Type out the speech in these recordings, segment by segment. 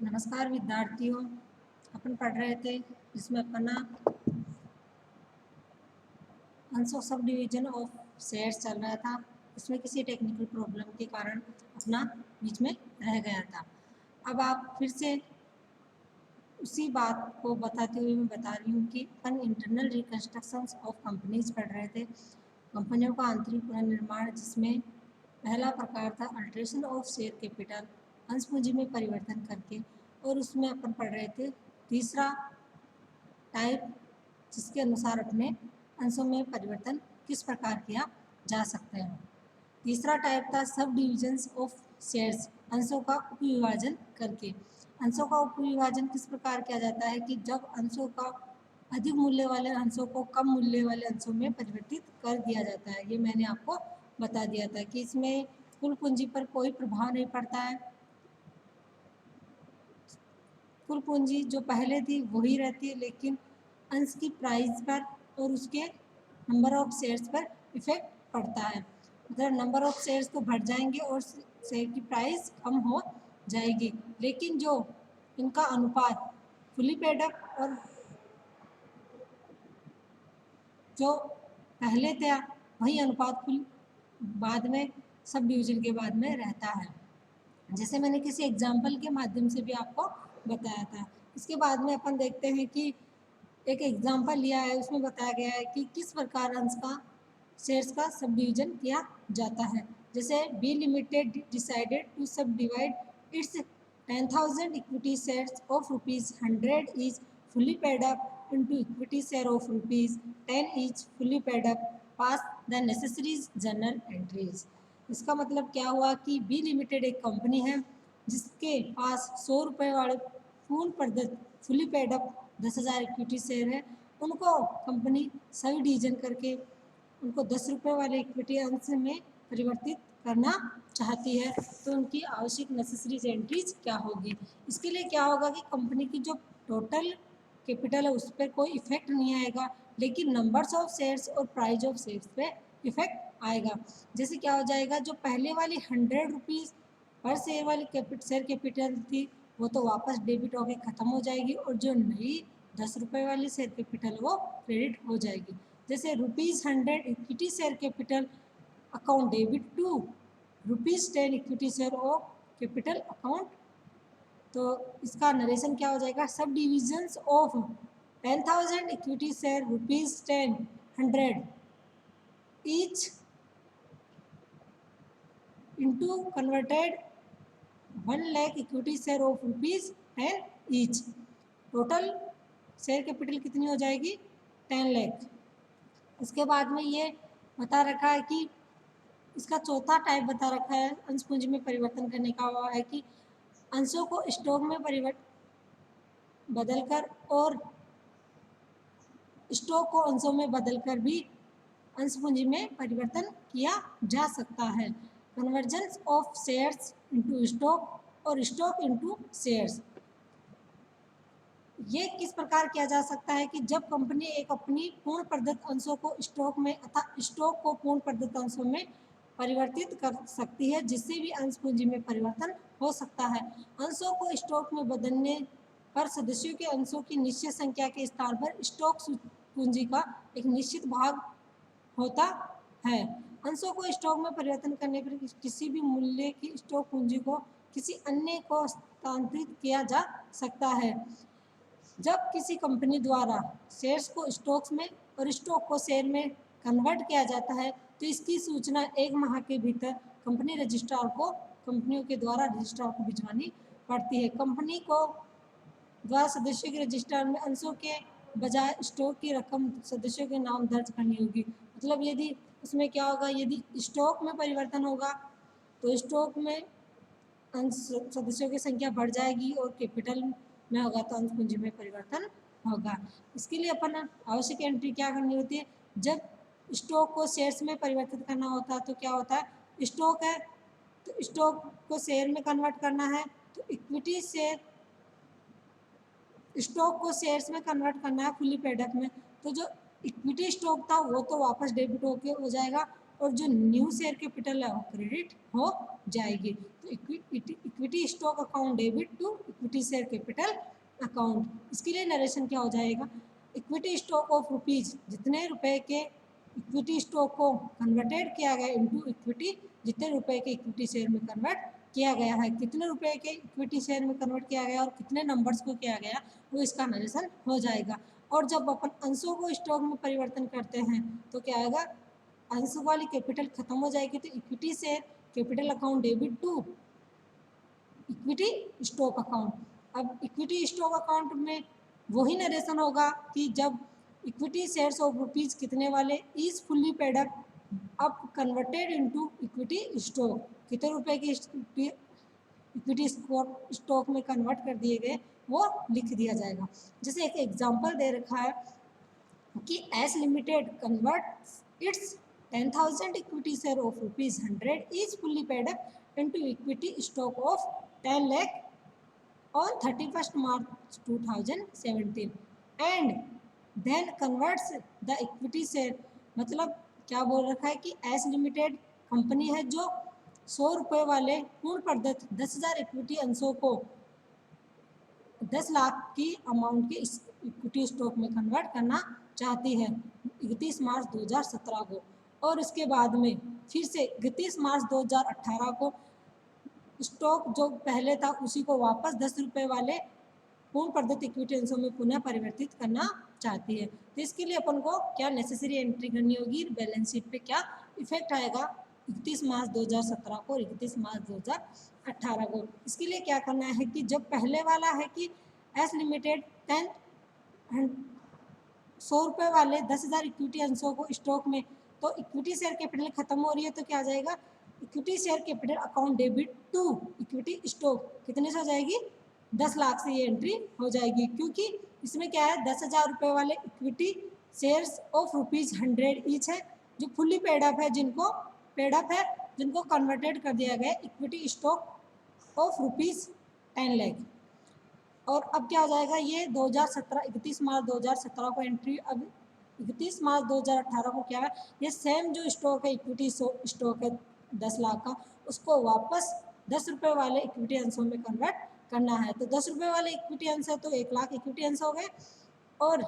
नमस्कार विद्यार्थियों, अपन पढ़ रहे थे जिसमें अपना answer of sub division of shares चल रहा था। इसमें किसी टेक्निकल प्रॉब्लम के कारण अपना बीच में रह गया था। अब आप फिर से उसी बात को बताते हुए मैं बता रही हूँ कि अपन इंटरनल रिकन्स्ट्रक्शंस ऑफ कंपनीज पढ़ रहे थे, कंपनियों का आंतरिक पुनर्निर्माण, जिसमें पहला प्रकार था अल्ट्रेशन ऑफ शेयर कैपिटल, अंश पूंजी में परिवर्तन करके। और उसमें अपन पढ़ रहे थे तीसरा टाइप, जिसके अनुसार अपने अंशों में परिवर्तन किस प्रकार किया जा सकता है। तीसरा टाइप था सब डिविजन्स ऑफ शेयर्स, अंशों का उपविभाजन करके। अंशों का उपविभाजन किस प्रकार किया जाता है कि जब अंशों का अधिक मूल्य वाले अंशों को कम मूल्य वाले अंशों में परिवर्तित कर दिया जाता है। ये मैंने आपको बता दिया था कि इसमें कुल पूंजी पर कोई प्रभाव नहीं पड़ता है। कुल पूंजी जो पहले थी वही रहती है, लेकिन अंश की प्राइस पर और उसके नंबर ऑफ शेयर्स पर इफेक्ट पड़ता है। मतलब नंबर ऑफ शेयर्स तो बढ़ जाएंगे और शेयर की प्राइस कम हो जाएगी, लेकिन जो इनका अनुपात फुली पेड अप और जो पहले था वही अनुपात बाद में सब डिवीजन के बाद में रहता है, जैसे मैंने किसी एग्जाम्पल के माध्यम से भी आपको बताया था। इसके बाद में अपन देखते हैं कि एक एग्जाम्पल लिया है, उसमें बताया गया है कि किस प्रकार अंश का शेयर्स का सब डिवीजन किया जाता है। जैसे बी लिमिटेड डिसाइडेड टू सब divide it's 10,000 equity shares of ₹100 each fully paid up into equity share of ₹10 each fully paid up, pass the necessary journal entries। इसका मतलब क्या हुआ कि बी लिमिटेड एक कंपनी है जिसके पास 100 रुपये वाले पूर्ण प्रदत्त fully paid up 10,000 equity share है। उनको कंपनी सभी डिवीजन करके उनको 10 रुपये वाले इक्विटी अंश में परिवर्तित करना चाहती है, तो उनकी आवश्यक नेसेसरीज एंट्रीज क्या होगी। इसके लिए क्या होगा कि कंपनी की जो टोटल कैपिटल है उस पर कोई इफेक्ट नहीं आएगा, लेकिन नंबर्स ऑफ शेयर्स और प्राइस ऑफ शेयर्स पे इफेक्ट आएगा। जैसे क्या हो जाएगा, जो पहले वाली 100 रुपीज़ पर शेयर वाली शेयर कैपिटल थी वो तो वापस डेबिट होके ख़त्म हो जाएगी, और जो नई 10 रुपये वाली शेयर कैपिटल वो क्रेडिट हो जाएगी। जैसे ₹100 equity share capital account debit to ₹10 equity share of capital account. तो इसका नरेशन क्या हो जाएगा, subdivisions of 10,000 equity share ₹10 100 each into converted 1 lakh equity share of ₹10 each. Total share capital कितनी हो जाएगी, 10 लाख। इसके बाद में ये बता रखा है कि इसका चौथा टाइप बता रखा है अंश पूंजी में परिवर्तन करने का, वो है कि अंशों को स्टॉक में बदलकर और स्टॉक को अंशों में बदलकर भी अंश पूंजी में परिवर्तन किया जा सकता है। Conversion of shares into stock और स्टॉक इनटू शेयर्स, ये किस प्रकार किया जा सकता है कि जब कंपनी एक अपनी पूर्ण प्रदत्त अंशों को स्टॉक में अथवा स्टॉक को पूर्ण प्रदत्त अंशों में परिवर्तित कर सकती है, जिससे भी अंश पूंजी में परिवर्तन हो सकता है। अंशों को स्टॉक में बदलने पर सदस्यों के अंशों की निश्चित संख्या के स्थान पर स्टॉक पूंजी का एक निश्चित भाग होता है। अंशों को स्टॉक में परिवर्तन करने पर किसी भी मूल्य की स्टॉक पूंजी को किसी अन्य को हस्तांतरित किया जा सकता है। जब किसी कंपनी द्वारा शेयर्स को स्टॉक्स में और स्टॉक को शेयर में कन्वर्ट किया जाता है, तो इसकी सूचना 1 माह के भीतर कंपनी रजिस्ट्रार को कंपनियों के द्वारा रजिस्ट्रार को भिजवानी पड़ती है। कंपनी को द्वारा सदस्यों के रजिस्टर में अंशों के बजाय स्टॉक की रकम सदस्यों के नाम दर्ज करनी होगी। मतलब यदि उसमें क्या होगा, यदि स्टॉक में परिवर्तन होगा तो स्टॉक में अंश सदस्यों की संख्या बढ़ जाएगी, और कैपिटल में होगा तो अंश पूंजी में परिवर्तन होगा। इसके लिए अपन आवश्यक एंट्री क्या करनी होती है, जब स्टॉक को शेयर्स में परिवर्तित करना होता है तो क्या होता है, स्टॉक है तो स्टॉक को शेयर में कन्वर्ट करना है तो इक्विटी शेयर, स्टॉक को शेयर्स में कन्वर्ट करना है फुली पेड अप में, तो जो इक्विटी स्टॉक था वो तो वापस डेबिट होके हो जाएगा, और जो न्यू शेयर कैपिटल है वो क्रेडिट हो जाएगी। तो equity stock account debit to equity share capital account. इसके लिए नरेशन क्या हो जाएगा, इक्विटी स्टॉक ऑफ रुपीज, जितने रुपए के इक्विटी स्टॉक को कन्वर्टेड किया गया इनटू इक्विटी, जितने रुपए के इक्विटी शेयर में कन्वर्ट किया गया है, कितने रुपए के इक्विटी शेयर में कन्वर्ट किया गया और कितने नंबर्स को किया गया, वो इसका नरेशन हो जाएगा। और जब अपन अंशों को स्टॉक में परिवर्तन करते हैं तो क्या आएगा, अंशों वाली कैपिटल खत्म हो जाएगी, तो equity share capital account debit to equity stock account. अब इक्विटी स्टॉक अकाउंट में वही नरेशन होगा कि जब इक्विटी शेयर्स ऑफ रुपीज कितने वाले is fully paid up converted into equity stock, कितने रुपए की इक्विटी स्टॉक में कन्वर्ट कर दिए गए वो लिख दिया जाएगा। जैसे एक एग्जांपल दे रखा है कि S limited convert it's 10,000 equity share of ₹100 is fully paid up into equity stock of 10 lakh on 31st March 2017 and then converts the equity share। मतलब क्या बोल रखा है कि एस लिमिटेड कंपनी है जो 100 रुपये वाले पूर्ण प्रदत्त 10,000 इक्विटी अंशों को 10 लाख की अमाउंट के इक्विटी स्टॉक में कन्वर्ट करना चाहती है 31 मार्च 2017 को, और इसके बाद में फिर से 31 मार्च 2018 को स्टॉक जो पहले था उसी को वापस 10 रुपये वाले पूर्ण प्रदत्त इक्विटी अंशों में पुनः परिवर्तित करना चाहती है। तो इसके लिए अपन को क्या नेसेसरी एंट्री करनी होगी, बैलेंस शीट पे क्या इफेक्ट आएगा 31 मार्च 2017 को और 31 मार्च 2018 को। इसके लिए क्या करना है कि जब पहले वाला है कि एस लिमिटेड 100 रुपये वाले 10,000 इक्विटी अंशों को स्टॉक में, तो इक्विटी शेयर कैपिटल खत्म हो रही है तो क्या आ जाएगा, equity share capital account debit to equity stock कितने से हो जाएगी, 10 लाख से ये एंट्री हो जाएगी, क्योंकि इसमें क्या है 10,000 रुपये वाले इक्विटी शेयर्स ऑफ ₹100 ईच है जो फुल्ली पेड अप है, जिनको कन्वर्टेड कर दिया गया इक्विटी स्टॉक ऑफ ₹10 लाख। और अब क्या हो जाएगा, ये 2017 31 मार्च 2017 को एंट्री, अब 31 मार्च 2018 को क्या है, ये सेम जो स्टॉक है इक्विटी स्टॉक है 10 लाख का, उसको वापस 10 रुपये वाले इक्विटी अंशों में कन्वर्ट करना है। तो 10 रुपये वाले इक्विटी अंश है तो 1 लाख इक्विटी अंश हो गए। और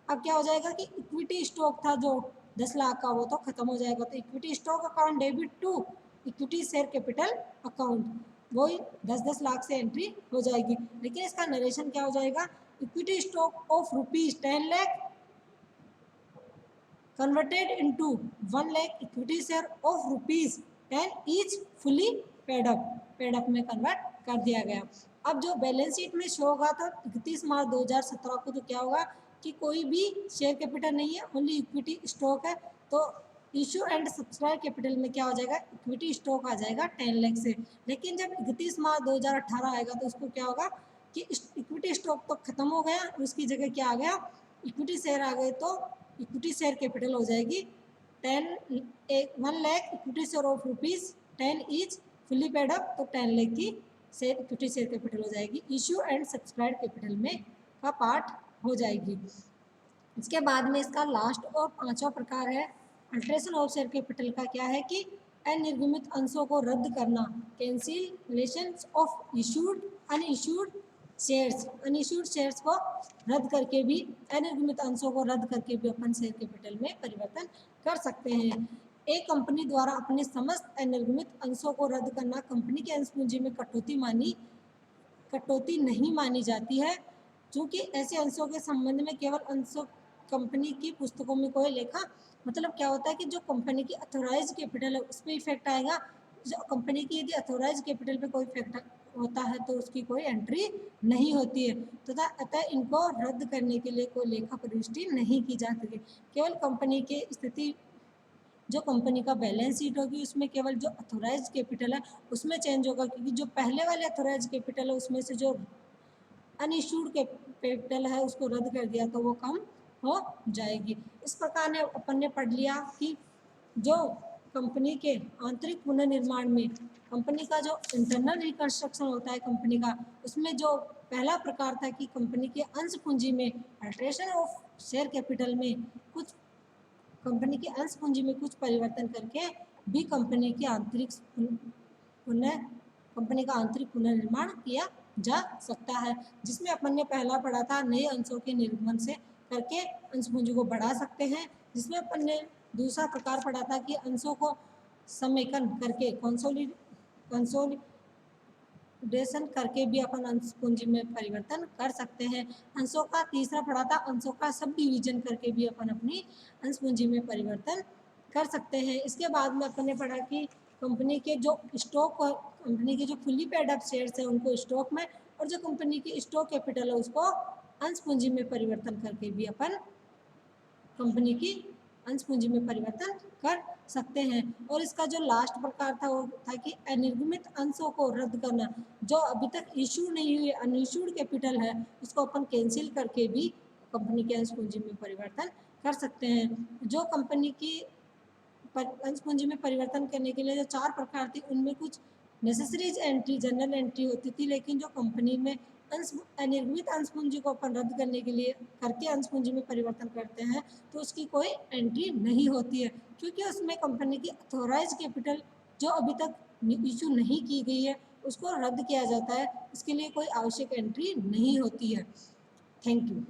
अब क्या हो जाएगा कि इक्विटी स्टॉक था जो 10 लाख का वो तो खत्म हो जाएगा, तो equity stock account debit to equity share capital account, वही 10-10 लाख से एंट्री हो जाएगी। लेकिन इसका नरेशन क्या हो जाएगा, equity stock of ₹10 lakh converted into 1 lakh equity share of ₹10 each fully paid up में कन्वर्ट कर दिया गया। अब जो बैलेंस शीट में शो होगा था 31 मार्च 2017 को, तो क्या होगा कि कोई भी शेयर कैपिटल नहीं है, ओनली इक्विटी स्टॉक है, तो इशू एंड सब्सक्राइब कैपिटल में क्या हो जाएगा, इक्विटी स्टॉक आ जाएगा 10 लाख से। लेकिन जब 31 मार्च 2018 आएगा तो उसको क्या होगा कि इक्विटी स्टॉक तो खत्म हो गया, उसकी जगह क्या आ गया, इक्विटी शेयर आ गए, तो इक्विटी शेयर कैपिटल हो जाएगी 1 lakh equity share of ₹10 each fully paid up, तो 10 लाख की शेयर इक्विटी शेयर कैपिटल हो जाएगी, इशू एंड सब्सक्राइब कैपिटल में का पार्ट हो जाएगी। इसके बाद में इसका लास्ट और 5वां प्रकार है अल्ट्रेशन ऑफ शेयर कैपिटल का, क्या है कि अनिर्गमित अंशों को रद्द करना, cancellation of issued unissued shares को रद्द करके भी, अनिर्गमित अंशों को रद्द करके भी अपन शेयर कैपिटल में परिवर्तन कर सकते हैं। एक कंपनी द्वारा अपने समस्त अनिर्गमित अंशों को रद्द करना कंपनी के अंश पूंजी में कटौती नहीं मानी जाती है, क्योंकि ऐसे अंशों के संबंध में केवल अंशों कंपनी की पुस्तकों में कोई लेखा, मतलब क्या होता है कि जो कंपनी की अथोराइज कैपिटल है उस पर इफेक्ट आएगा, जो कंपनी की यदि अथोराइज कैपिटल पे कोई इफेक्ट होता है तो उसकी कोई एंट्री नहीं होती है, तथा अतः इनको रद्द करने के लिए कोई लेखा प्रविष्टि नहीं की जा सकती। केवल कंपनी की स्थिति, जो कंपनी का बैलेंस शीट होगी उसमें केवल जो अथोराइज कैपिटल है उसमें चेंज होगा, क्योंकि जो पहले वाले अथोराइज कैपिटल है उसमें से जो अनइशूड कैपिटल है उसको रद्द कर दिया तो वो कम हो जाएगी। इस प्रकार ने अपन ने पढ़ लिया कि जो कंपनी के आंतरिक पुनर्निर्माण में कंपनी का जो इंटरनल रिकंस्ट्रक्शन होता है कंपनी का, उसमें जो पहला प्रकार था कि कंपनी के अंश पूंजी में अल्ट्रेशन ऑफ शेयर कैपिटल में कुछ कंपनी की अंश पूंजी में कुछ परिवर्तन करके भी कंपनी का आंतरिक पुनर्निर्माण किया जा सकता है, जिसमें अपन ने पहला पढ़ा था नए अंशों के निर्गमन से करके अंश पूंजी को बढ़ा सकते हैं, जिसमें अपन ने दूसरा प्रकार पढ़ा था कि अंशों को समेकन करके कंसोलिडेशन करके भी अपन अंश पूंजी में परिवर्तन कर सकते हैं। अंशों का तीसरा पढ़ा था अंशों का सब डिवीजन करके भी अपन अपनी अंश पूंजी में परिवर्तन कर सकते हैं। इसके बाद में अपन ने पढ़ा कि कंपनी के जो फुल्ली पेड अप शेयर्स है उनको स्टॉक में, और जो कंपनी की स्टॉक कैपिटल है उसको अंश पूंजी में परिवर्तन करके भी अपन कंपनी की अंश पूंजी में परिवर्तन कर सकते हैं। और इसका जो लास्ट प्रकार था वो था कि अनिर्गमित अंशों को रद्द करना, जो अभी तक इशू नहीं हुए अनइशूड कैपिटल है उसको अपन कैंसिल करके भी कंपनी के अंश पूंजी में परिवर्तन कर सकते हैं। जो कंपनी की अंश पूंजी में परिवर्तन करने के लिए जो 4 प्रकार थे उनमें कुछ नेसेसरीज एंट्री जनरल एंट्री होती थी, लेकिन जो कंपनी में अनिर्मित अंश पूंजी को अपन रद्द करने के लिए करके अंश पूंजी में परिवर्तन करते हैं तो उसकी कोई एंट्री नहीं होती है, क्योंकि उसमें कंपनी की अथॉराइज कैपिटल जो अभी तक इशू नहीं की गई है उसको रद्द किया जाता है, इसके लिए कोई आवश्यक एंट्री नहीं होती है। Thank you.